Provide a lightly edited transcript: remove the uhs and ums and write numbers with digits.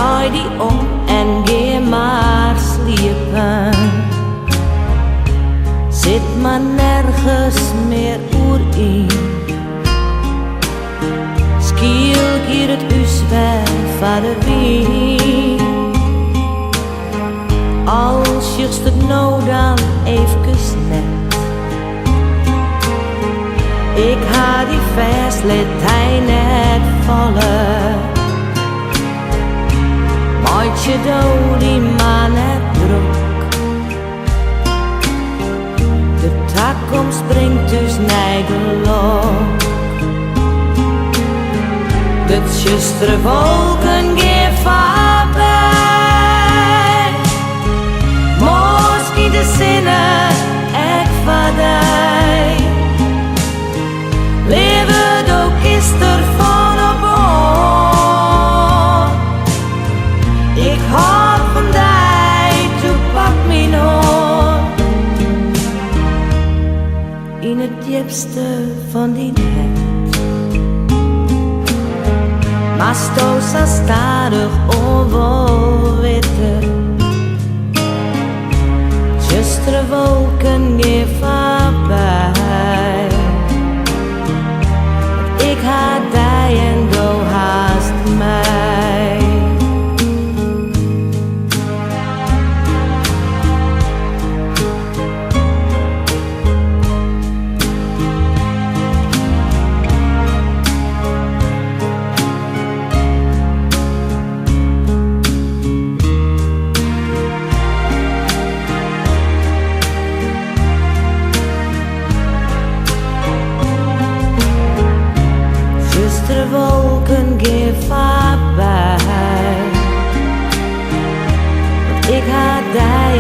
draai die om en ga maar sliepen. Zit maar nergens meer oer-in. Skiel hier het huis weg van de wien. Als je het nou dan even net. Ik ha die vers, let hij net vallen. Maait je dood die man net druk. De toekomst brengt dus nijgelok. De tjustere wolken gaan voorbij. Misschien de zinnen echt van die. Leven ook is er van op ons. Ik hou van die, toe pak mijn hand. In het diepste van die nacht. Maar stoos als stadig onwolwitte. Tjustere wolken gaan voorbij. Ik haat die en do haast mij. De wolken gaan voorbij. Want ik haat die